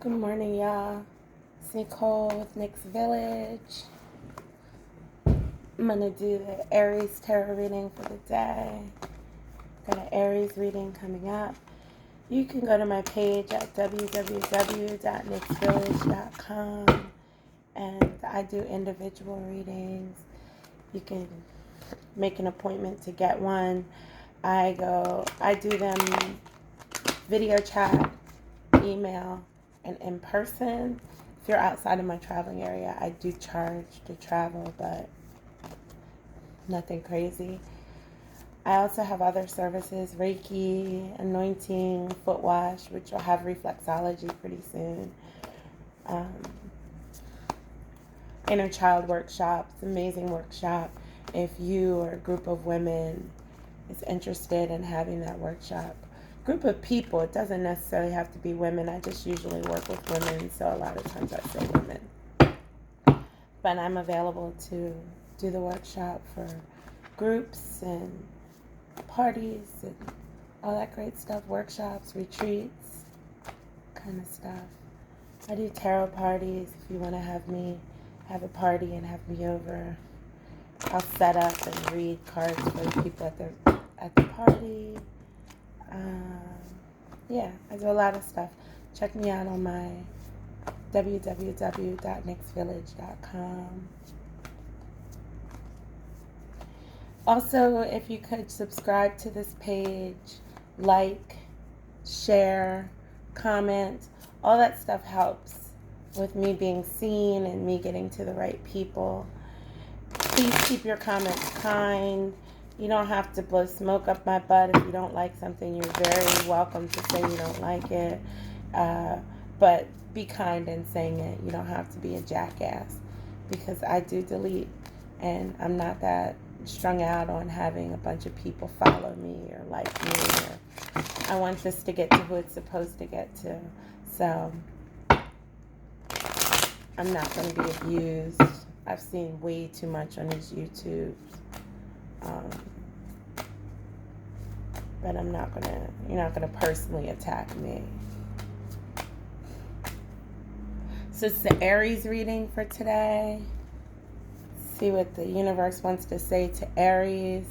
Good morning, y'all. It's Nicole with Nick's Village. I'm going to do the Aries tarot reading for the day. Got an Aries reading coming up. You can go to my page at www.nicksvillage.com and I do individual readings. You can make an appointment to get one. I do them video chat, email, and in person. If you're outside of my traveling area, I do charge to travel, but nothing crazy. I also have other services, Reiki, anointing, foot wash, which will have reflexology pretty soon. Inner child workshops, amazing workshop. If you or a group of women is interested in having that workshop, group of people, it doesn't necessarily have to be women. I just usually work with women, so a lot of times I say women. But I'm available to do the workshop for groups and parties and all that great stuff, workshops, retreats, kind of stuff. I do tarot parties. If you want to have me have a party and have me over, I'll set up and read cards for the people at the party. Yeah, I do a lot of stuff. Check me out on my www.nicksvillage.com. Also, if you could subscribe to this page, like, share, comment, all that stuff helps with me being seen and me getting to the right people. Please keep your comments kind. You don't have to blow smoke up my butt. If you don't like something, you're very welcome to say you don't like it. But be kind in saying it. You don't have to be a jackass, because I do delete, and I'm not that strung out on having a bunch of people follow me or like me. I want this to get to who it's supposed to get to. So I'm not going to be abused. I've seen way too much on these YouTubes. But you're not going to personally attack me. So it's the Aries reading for today. See what the universe wants to say to Aries.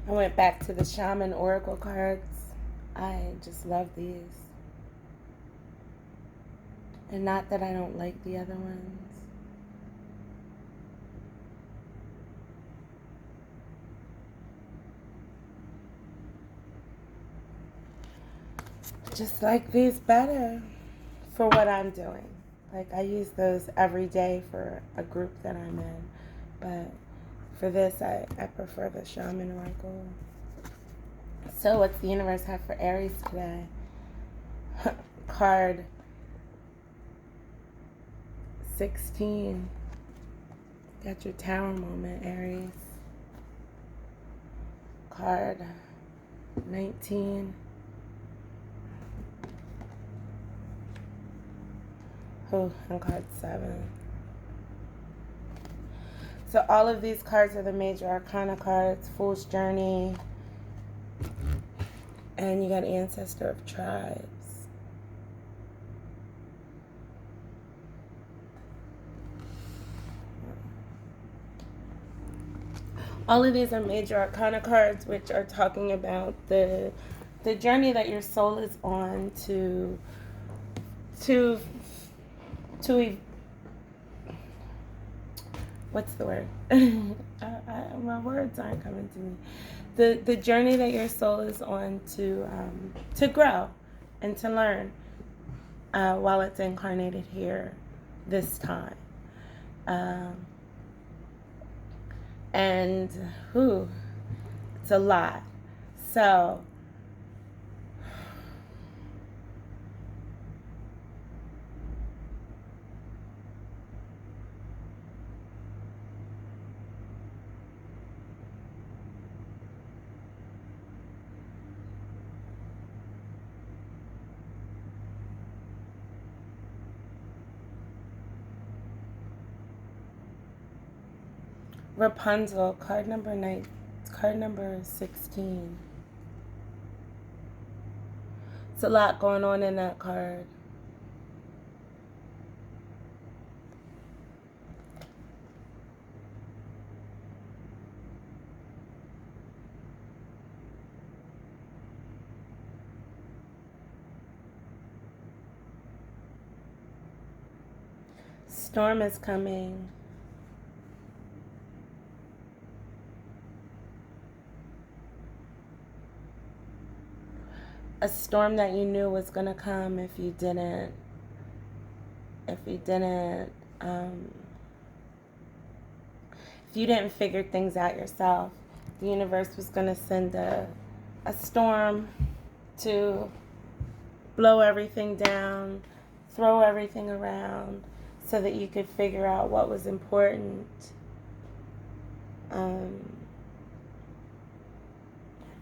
I went back to the Shaman Oracle cards. I just love these. And not that I don't like the other ones. Just like these better for what I'm doing. Like, I use those every day for a group that I'm in. But for this, I prefer the Shaman Oracle. So what's the universe have for Aries today? Card 16. Got your Tower moment, Aries. Card 19. Oh, and card 7. So all of these cards are the major arcana cards. Fool's Journey. And you got Ancestor of Tribes. All of these are major arcana cards, which are talking about the journey that your soul is on to what's the word? My words aren't coming to me. The journey that your soul is on to grow and to learn while it's incarnated here this time. And it's a lot. So Rapunzel, card number 16. It's a lot going on in that card. Storm is coming. A storm that you knew was going to come if you didn't figure things out yourself. The universe was going to send a storm to blow everything down, throw everything around, so that you could figure out what was important.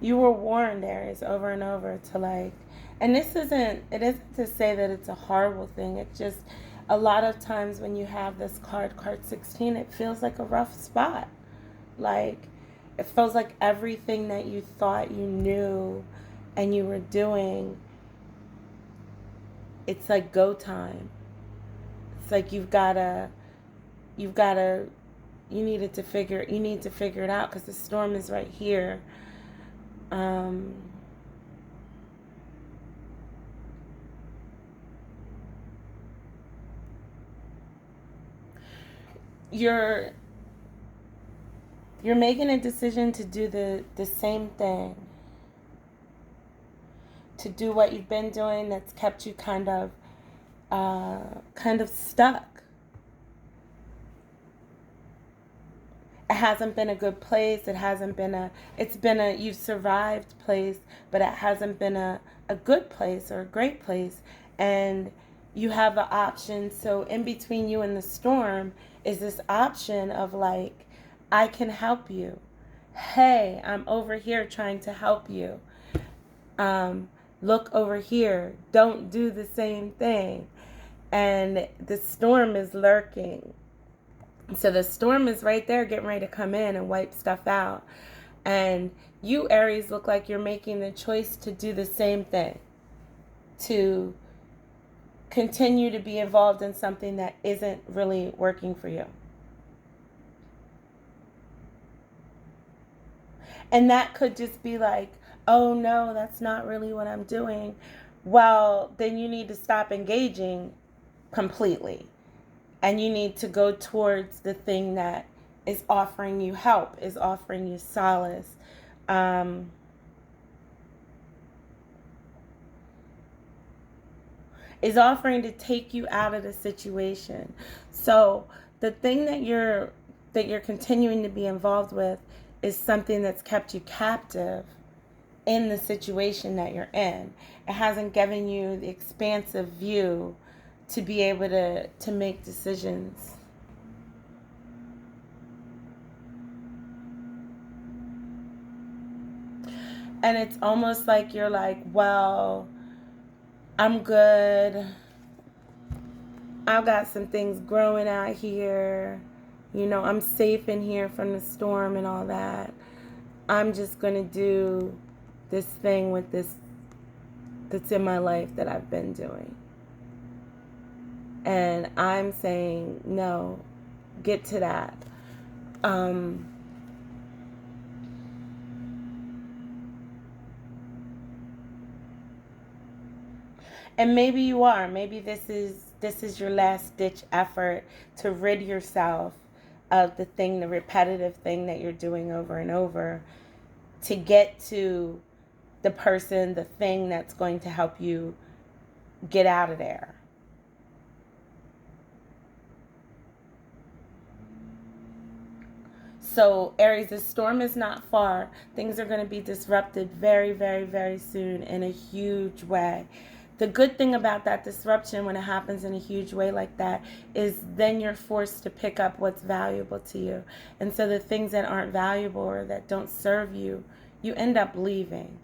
You were warned, Aries, over and over to and it isn't to say that it's a horrible thing. It's just a lot of times when you have this card 16, it feels like a rough spot. It feels like everything that you thought you knew and you were doing, it's like go time. It's like you need to figure it out because the storm is right here. You're making a decision to do the same thing, to do what you've been doing that's kept you kind of stuck. It hasn't been a good place. It's been a you've survived place, but it hasn't been a good place or a great place. And you have an option. So in between you and the storm is this option of I can help you. Hey, I'm over here trying to help you. Look over here. Don't do the same thing. And the storm is lurking. So the storm is right there getting ready to come in and wipe stuff out. And you, Aries, look like you're making the choice to do the same thing. To continue to be involved in something that isn't really working for you. And that could just be oh no, that's not really what I'm doing. Well, then you need to stop engaging completely. And you need to go towards the thing that is offering you help, is offering you solace. Is offering to take you out of the situation. So the thing that you're continuing to be involved with is something that's kept you captive in the situation that you're in. It hasn't given you the expansive view to be able to make decisions. And it's almost like you're well, I'm good. I've got some things growing out here. I'm safe in here from the storm and all that. I'm just going to do this thing with this that's in my life that I've been doing. And I'm saying, no, get to that. And maybe you are. Maybe this is your last ditch effort to rid yourself of the repetitive thing that you're doing over and over, to get to the person, the thing that's going to help you get out of there. So, Aries, the storm is not far. Things are going to be disrupted very, very, very soon in a huge way. The good thing about that disruption, when it happens in a huge way like that, is then you're forced to pick up what's valuable to you. And so the things that aren't valuable or that don't serve you, you end up leaving.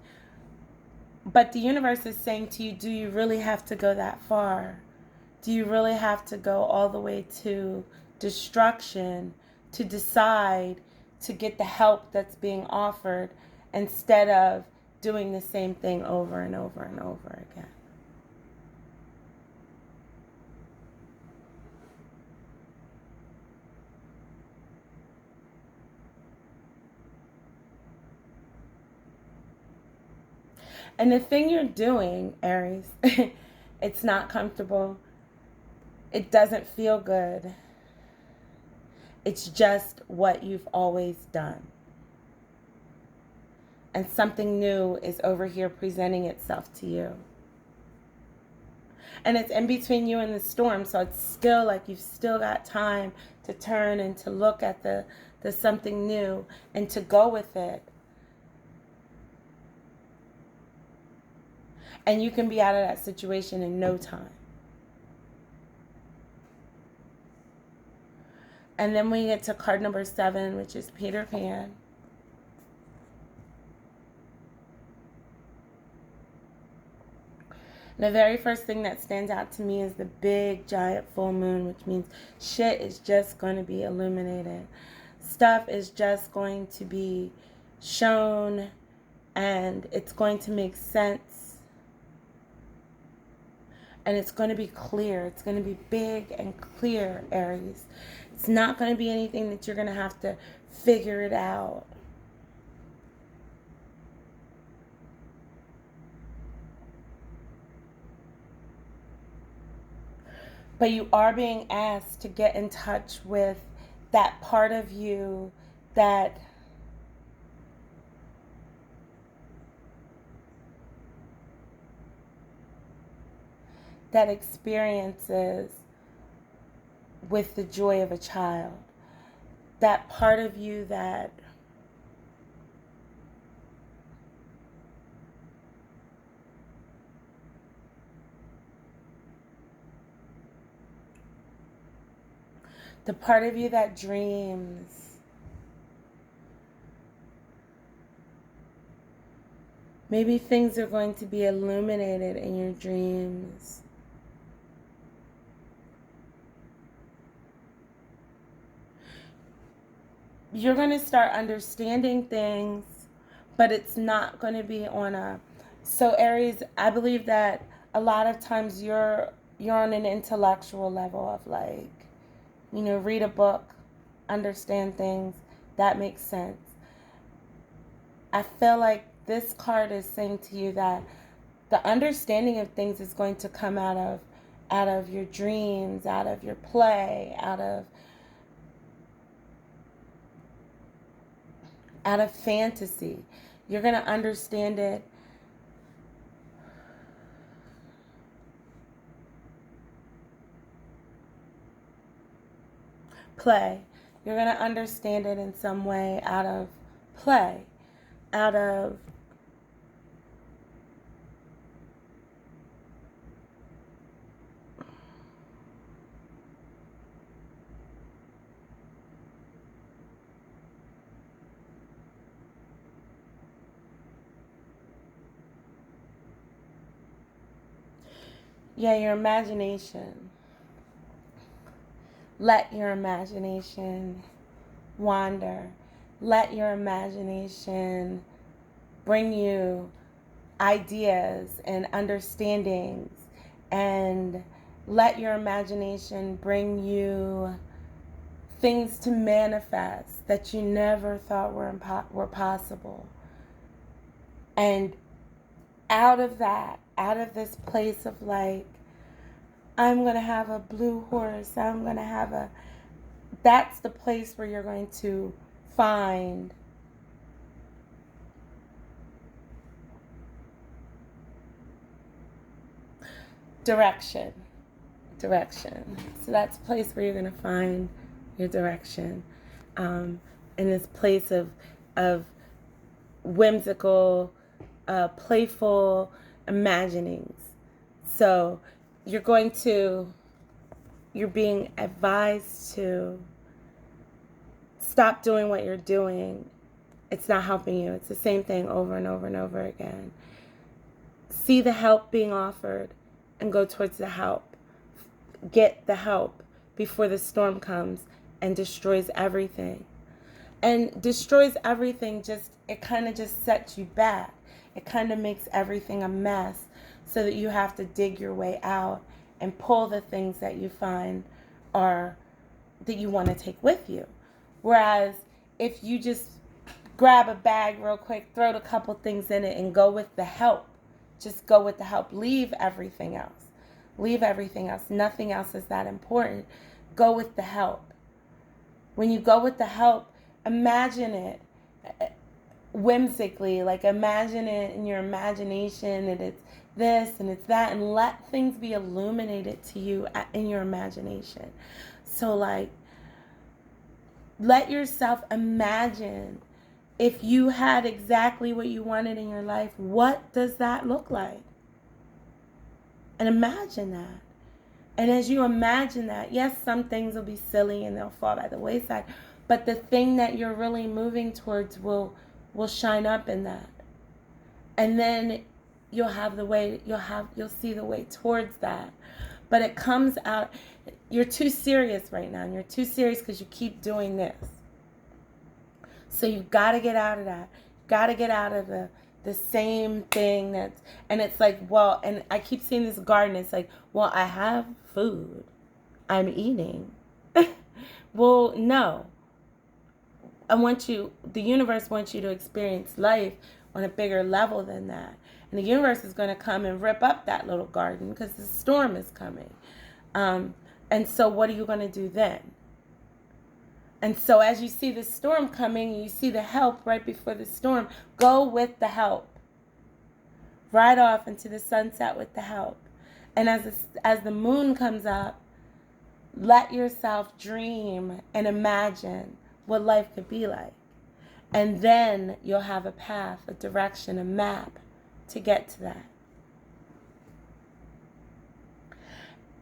But the universe is saying to you, do you really have to go that far? Do you really have to go all the way to destruction to decide to get the help that's being offered instead of doing the same thing over and over and over again. And the thing you're doing, Aries, it's not comfortable. It doesn't feel good. It's just what you've always done. And something new is over here presenting itself to you. And it's in between you and the storm, so it's still like you've still got time to turn and to look at the something new and to go with it. And you can be out of that situation in no time. And then we get to card number 7, which is Peter Pan. The very first thing that stands out to me is the big giant full moon, which means shit is just going to be illuminated. Stuff is just going to be shown and it's going to make sense. And it's going to be clear. It's going to be big and clear, Aries. It's not going to be anything that you're going to have to figure it out. But you are being asked to get in touch with that part of you that experiences with the joy of a child. That part of you that the part of you that dreams. Maybe things are going to be illuminated in your dreams. You're going to start understanding things, but it's not going to be on a... So Aries, I believe that a lot of times you're on an intellectual level of like, you know, read a book, understand things, that makes sense. I feel like this card is saying to you that the understanding of things is going to come out of your dreams, out of your play, out of fantasy. You're going to understand it. Play. You're going to understand it in some way out of play, out of your imagination. Let your imagination wander. Let your imagination bring you ideas and understandings, and let your imagination bring you things to manifest that you never thought were possible. And out of that, out of this place of like, I'm going to have a blue horse, I'm going to have a... That's the place where you're going to find direction. So that's a place where you're going to find your direction. In this place of whimsical, playful imaginings. So you're being advised to stop doing what you're doing. It's not helping you. It's the same thing over and over and over again. See the help being offered and go towards the help. Get the help before the storm comes and destroys everything. And destroys everything, it kind of just sets you back. It kind of makes everything a mess so that you have to dig your way out and pull the things that you find are that you want to take with you. Whereas if you just grab a bag real quick, throw a couple things in it and go with the help. Just go with the help. Leave everything else. Leave everything else. Nothing else is that important. Go with the help. When you go with the help, imagine it whimsically. Like imagine it in your imagination and it's this and it's that, and let things be illuminated to you in your imagination. So like, let yourself imagine if you had exactly what you wanted in your life, what does that look like? And imagine that. And as you imagine that, yes, some things will be silly and they'll fall by the wayside, but the thing that you're really moving towards will shine up in that. And then you'll see the way towards that. But it comes out, you're too serious right now, and you're too serious because you keep doing this. So you've got to get out of that. You've got to get out of the same thing and it's like, well, and I keep seeing this garden, it's like, well, I have food. I'm eating. Well, no. The universe wants you to experience life on a bigger level than that. And the universe is going to come and rip up that little garden because the storm is coming. And so what are you going to do then? And so as you see the storm coming, and you see the help right before the storm, go with the help. Ride off into the sunset with the help. And as the moon comes up, let yourself dream and imagine what life could be like. And then you'll have a path, a direction, a map to get to that.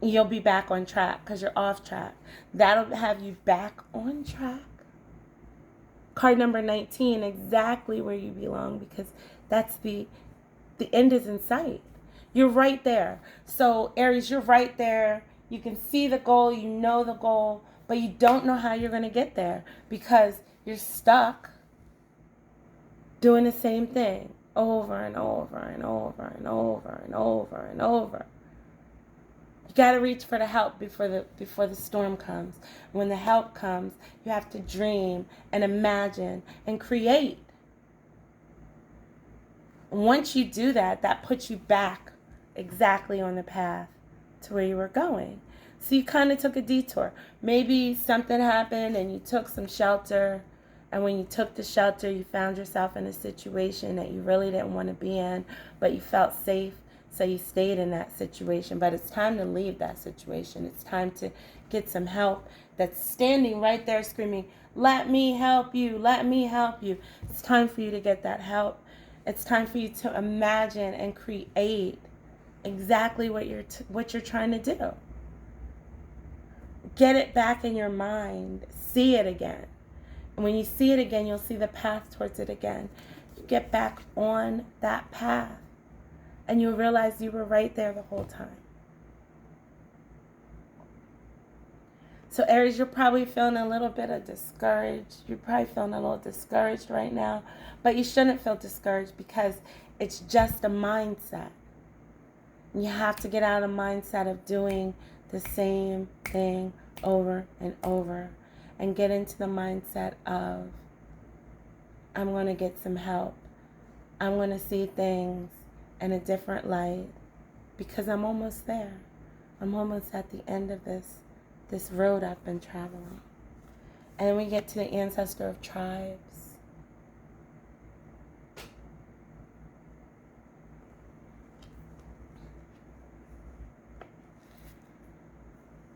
You'll be back on track because you're off track. That'll have you back on track. Card number 19, exactly where you belong, because that's the end is in sight. You're right there. So Aries, you're right there. You can see the goal, you know the goal, but you don't know how you're going to get there because you're stuck doing the same thing over and over and over and over and over and over. You got to reach for the help before the storm comes. When the help comes, you have to dream and imagine and create. Once you do that, that puts you back exactly on the path to where you were going. So you kind of took a detour. Maybe something happened and you took some shelter. And when you took the shelter, you found yourself in a situation that you really didn't want to be in, but you felt safe. So you stayed in that situation. But it's time to leave that situation. It's time to get some help that's standing right there screaming, let me help you, let me help you. It's time for you to get that help. It's time for you to imagine and create exactly what you're trying to do. Get it back in your mind. See it again. And when you see it again, you'll see the path towards it again. You get back on that path. And you'll realize you were right there the whole time. So Aries, you're probably feeling a little bit of discouraged. You're probably feeling a little discouraged right now. But you shouldn't feel discouraged because it's just a mindset. You have to get out of the mindset of doing the same thing over and over and get into the mindset of, I'm going to get some help. I'm going to see things in a different light because I'm almost there. I'm almost at the end of this road I've been traveling. And then we get to the ancestor of tribes.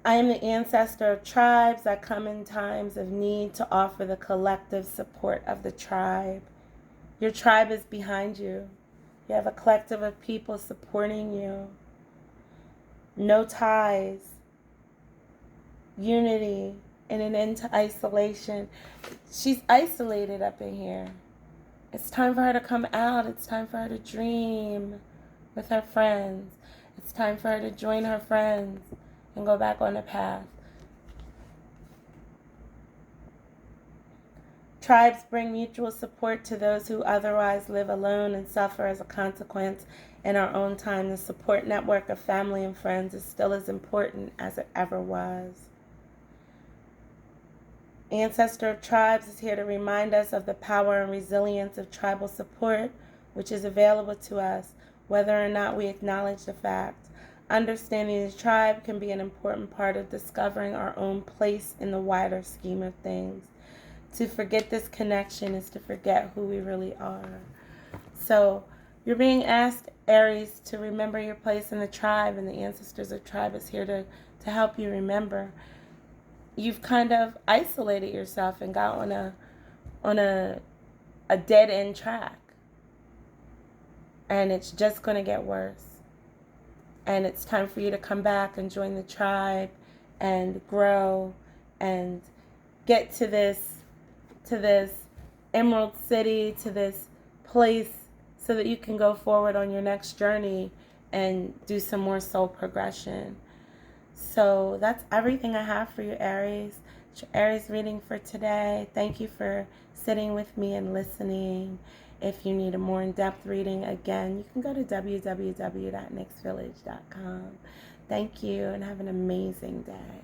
I am the ancestor of tribes. I come in times of need to offer the collective support of the tribe. Your tribe is behind you. You have a collective of people supporting you. No ties. Unity and an end to isolation. She's isolated up in here. It's time for her to come out. It's time for her to dream with her friends. It's time for her to join her friends and go back on the path. Tribes bring mutual support to those who otherwise live alone and suffer as a consequence. In our own time, the support network of family and friends is still as important as it ever was. Ancestor of Tribes is here to remind us of the power and resilience of tribal support, which is available to us, whether or not we acknowledge the fact. Understanding the tribe can be an important part of discovering our own place in the wider scheme of things. To forget this connection is to forget who we really are. So you're being asked, Aries, to remember your place in the tribe, and the Ancestors of Tribe is here to help you remember. You've kind of isolated yourself and got on a dead end track, and it's just going to get worse. And it's time for you to come back and join the tribe and grow and get to this Emerald City, to this place, so that you can go forward on your next journey and do some more soul progression. So that's everything I have for you, Aries. It's your Aries reading for today. Thank you for sitting with me and listening. If you need a more in-depth reading, again, you can go to www.nixvillage.com. Thank you and have an amazing day.